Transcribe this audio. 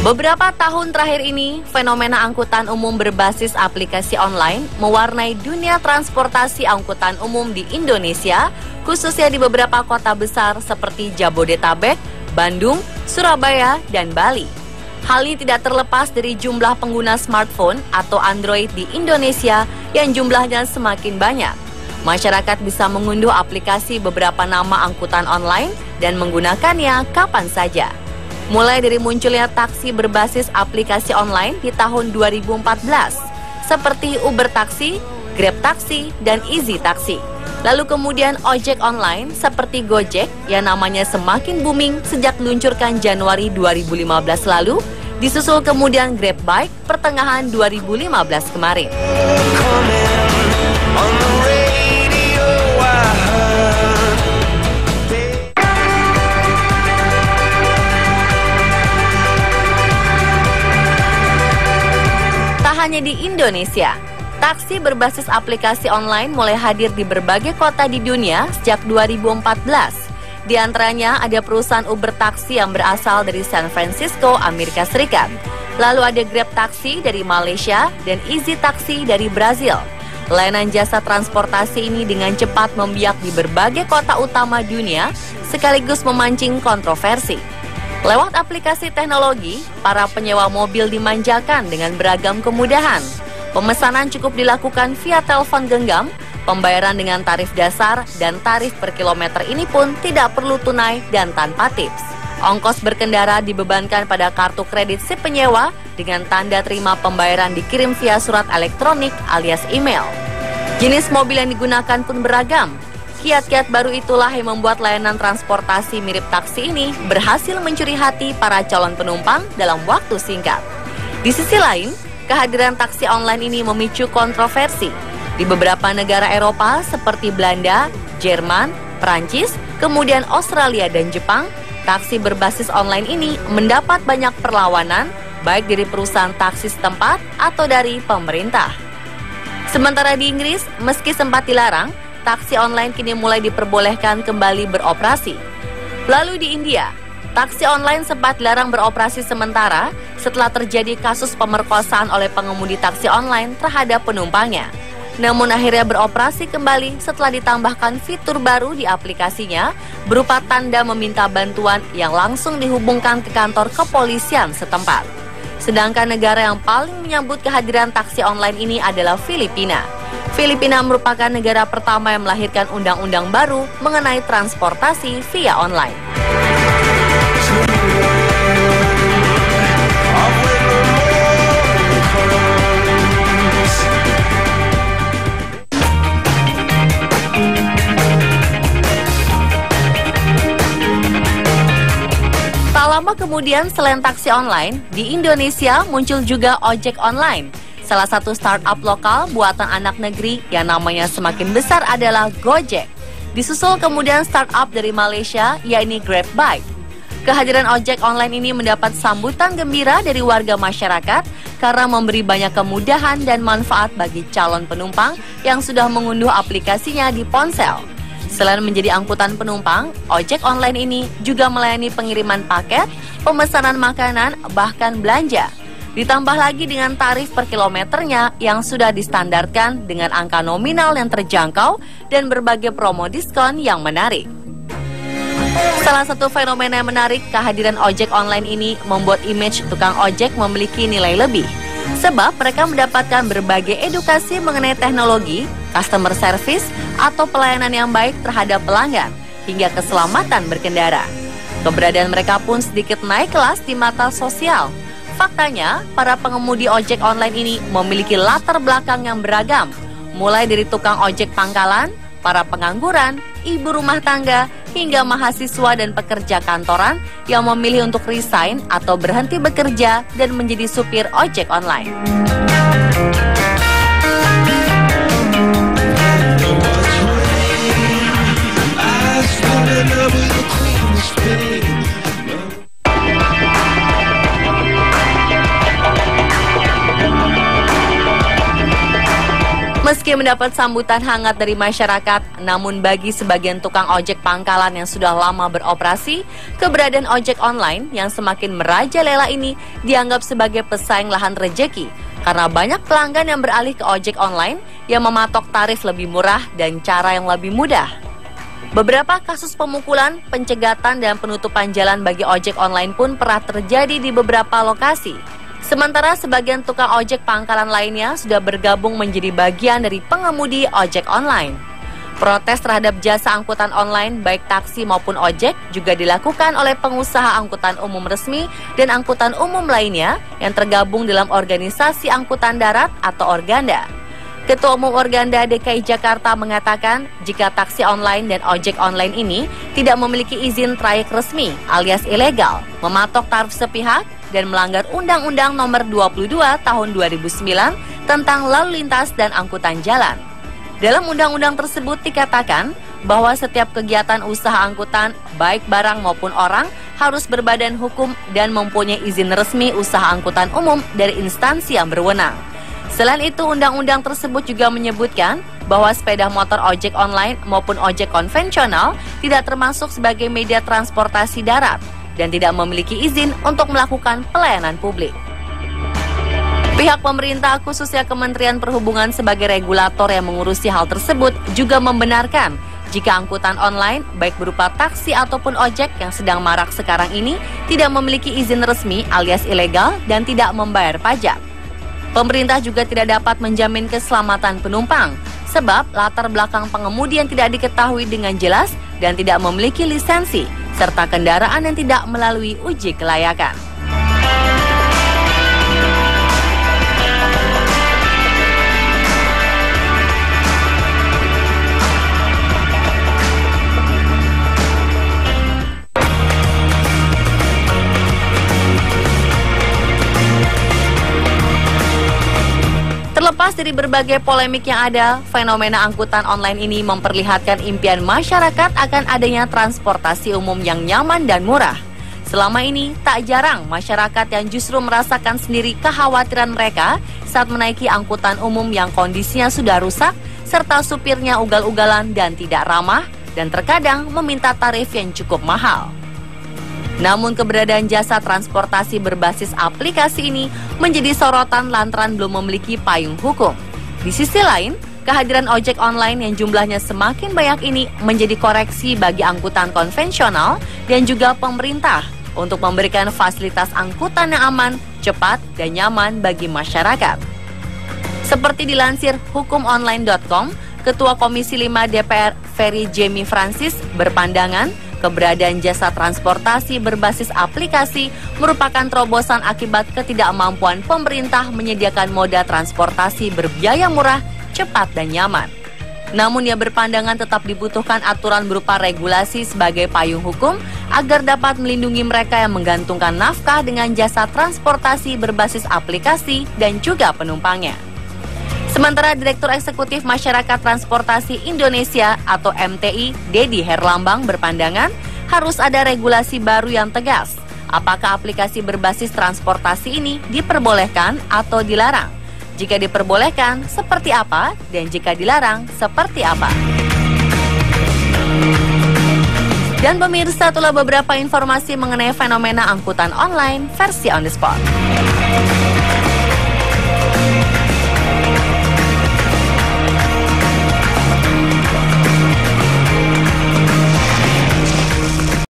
Beberapa tahun terakhir ini, fenomena angkutan umum berbasis aplikasi online mewarnai dunia transportasi angkutan umum di Indonesia, khususnya di beberapa kota besar seperti Jabodetabek, Bandung, Surabaya, dan Bali. Hal ini tidak terlepas dari jumlah pengguna smartphone atau Android di Indonesia yang jumlahnya semakin banyak. Masyarakat bisa mengunduh aplikasi beberapa nama angkutan online dan menggunakannya kapan saja. Mulai dari munculnya taksi berbasis aplikasi online di tahun 2014, seperti Uber Taksi, Grab Taksi, dan Easy Taksi. Lalu kemudian ojek online seperti Gojek yang namanya semakin booming sejak diluncurkan Januari 2015 lalu, disusul kemudian Grab Bike pertengahan 2015 kemarin. Hanya di Indonesia, taksi berbasis aplikasi online mulai hadir di berbagai kota di dunia sejak 2014. Di antaranya ada perusahaan Uber Taksi yang berasal dari San Francisco, Amerika Serikat. Lalu ada Grab Taksi dari Malaysia dan Easy Taksi dari Brazil. Layanan jasa transportasi ini dengan cepat membiak di berbagai kota utama dunia, sekaligus memancing kontroversi. Lewat aplikasi teknologi, para penyewa mobil dimanjakan dengan beragam kemudahan. Pemesanan cukup dilakukan via telepon genggam, pembayaran dengan tarif dasar, dan tarif per kilometer ini pun tidak perlu tunai dan tanpa tips. Ongkos berkendara dibebankan pada kartu kredit si penyewa dengan tanda terima pembayaran dikirim via surat elektronik alias email. Jenis mobil yang digunakan pun beragam. Kiat-kiat baru itulah yang membuat layanan transportasi mirip taksi ini berhasil mencuri hati para calon penumpang dalam waktu singkat. Di sisi lain, kehadiran taksi online ini memicu kontroversi. Di beberapa negara Eropa seperti Belanda, Jerman, Prancis, kemudian Australia dan Jepang, taksi berbasis online ini mendapat banyak perlawanan, baik dari perusahaan taksi setempat atau dari pemerintah. Sementara di Inggris, meski sempat dilarang, taksi online kini mulai diperbolehkan kembali beroperasi. Lalu di India, taksi online sempat dilarang beroperasi sementara setelah terjadi kasus pemerkosaan oleh pengemudi taksi online terhadap penumpangnya. Namun akhirnya beroperasi kembali setelah ditambahkan fitur baru di aplikasinya berupa tanda meminta bantuan yang langsung dihubungkan ke kantor kepolisian setempat. Sedangkan negara yang paling menyambut kehadiran taksi online ini adalah Filipina. Filipina merupakan negara pertama yang melahirkan undang-undang baru mengenai transportasi via online. Tak lama kemudian selain taksi online, di Indonesia muncul juga ojek online. Salah satu startup lokal buatan anak negeri yang namanya semakin besar adalah Gojek. Disusul kemudian startup dari Malaysia, yakni Grab Bike. Kehadiran ojek online ini mendapat sambutan gembira dari warga masyarakat karena memberi banyak kemudahan dan manfaat bagi calon penumpang yang sudah mengunduh aplikasinya di ponsel. Selain menjadi angkutan penumpang, ojek online ini juga melayani pengiriman paket, pemesanan makanan, bahkan belanja. Ditambah lagi dengan tarif per kilometernya yang sudah distandarkan dengan angka nominal yang terjangkau dan berbagai promo diskon yang menarik. Salah satu fenomena yang menarik kehadiran ojek online ini membuat image tukang ojek memiliki nilai lebih. Sebab mereka mendapatkan berbagai edukasi mengenai teknologi, customer service, atau pelayanan yang baik terhadap pelanggan, hingga keselamatan berkendara. Keberadaan mereka pun sedikit naik kelas di mata sosial. Faktanya, para pengemudi ojek online ini memiliki latar belakang yang beragam, mulai dari tukang ojek pangkalan, para pengangguran, ibu rumah tangga, hingga mahasiswa dan pekerja kantoran yang memilih untuk resign atau berhenti bekerja dan menjadi supir ojek online. Meski mendapat sambutan hangat dari masyarakat, namun bagi sebagian tukang ojek pangkalan yang sudah lama beroperasi, keberadaan ojek online yang semakin merajalela ini dianggap sebagai pesaing lahan rejeki karena banyak pelanggan yang beralih ke ojek online yang mematok tarif lebih murah dan cara yang lebih mudah. Beberapa kasus pemukulan, pencegatan, dan penutupan jalan bagi ojek online pun pernah terjadi di beberapa lokasi. Sementara sebagian tukang ojek pangkalan lainnya sudah bergabung menjadi bagian dari pengemudi ojek online. Protes terhadap jasa angkutan online baik taksi maupun ojek juga dilakukan oleh pengusaha angkutan umum resmi dan angkutan umum lainnya yang tergabung dalam organisasi angkutan darat atau Organda. Ketua Umum Organda DKI Jakarta mengatakan jika taksi online dan ojek online ini tidak memiliki izin trayek resmi alias ilegal, mematok tarif sepihak, dan melanggar Undang-Undang Nomor 22 Tahun 2009 tentang Lalu Lintas dan Angkutan Jalan. Dalam undang-undang tersebut dikatakan bahwa setiap kegiatan usaha angkutan, baik barang maupun orang, harus berbadan hukum dan mempunyai izin resmi usaha angkutan umum dari instansi yang berwenang. Selain itu, undang-undang tersebut juga menyebutkan bahwa sepeda motor ojek online maupun ojek konvensional tidak termasuk sebagai media transportasi darat dan tidak memiliki izin untuk melakukan pelayanan publik. Pihak pemerintah khususnya Kementerian Perhubungan sebagai regulator yang mengurusi hal tersebut juga membenarkan jika angkutan online baik berupa taksi ataupun ojek yang sedang marak sekarang ini tidak memiliki izin resmi alias ilegal dan tidak membayar pajak. Pemerintah juga tidak dapat menjamin keselamatan penumpang sebab latar belakang pengemudi yang tidak diketahui dengan jelas dan tidak memiliki lisensi serta kendaraan yang tidak melalui uji kelayakan. Terlepas dari berbagai polemik yang ada, fenomena angkutan online ini memperlihatkan impian masyarakat akan adanya transportasi umum yang nyaman dan murah. Selama ini, tak jarang masyarakat yang justru merasakan sendiri kekhawatiran mereka saat menaiki angkutan umum yang kondisinya sudah rusak, serta supirnya ugal-ugalan dan tidak ramah, dan terkadang meminta tarif yang cukup mahal. Namun keberadaan jasa transportasi berbasis aplikasi ini menjadi sorotan lantaran belum memiliki payung hukum. Di sisi lain, kehadiran ojek online yang jumlahnya semakin banyak ini menjadi koreksi bagi angkutan konvensional dan juga pemerintah untuk memberikan fasilitas angkutan yang aman, cepat, dan nyaman bagi masyarakat. Seperti dilansir hukumonline.com, Ketua Komisi 5 DPR Ferry Jamie Francis berpandangan keberadaan jasa transportasi berbasis aplikasi merupakan terobosan akibat ketidakmampuan pemerintah menyediakan moda transportasi berbiaya murah, cepat, dan nyaman. Namun ia berpandangan tetap dibutuhkan aturan berupa regulasi sebagai payung hukum agar dapat melindungi mereka yang menggantungkan nafkah dengan jasa transportasi berbasis aplikasi dan juga penumpangnya. Sementara Direktur Eksekutif Masyarakat Transportasi Indonesia atau MTI, Dedi Herlambang berpandangan harus ada regulasi baru yang tegas. Apakah aplikasi berbasis transportasi ini diperbolehkan atau dilarang? Jika diperbolehkan, seperti apa? Dan jika dilarang, seperti apa? Dan pemirsa, itulah beberapa informasi mengenai fenomena angkutan online versi On The Spot.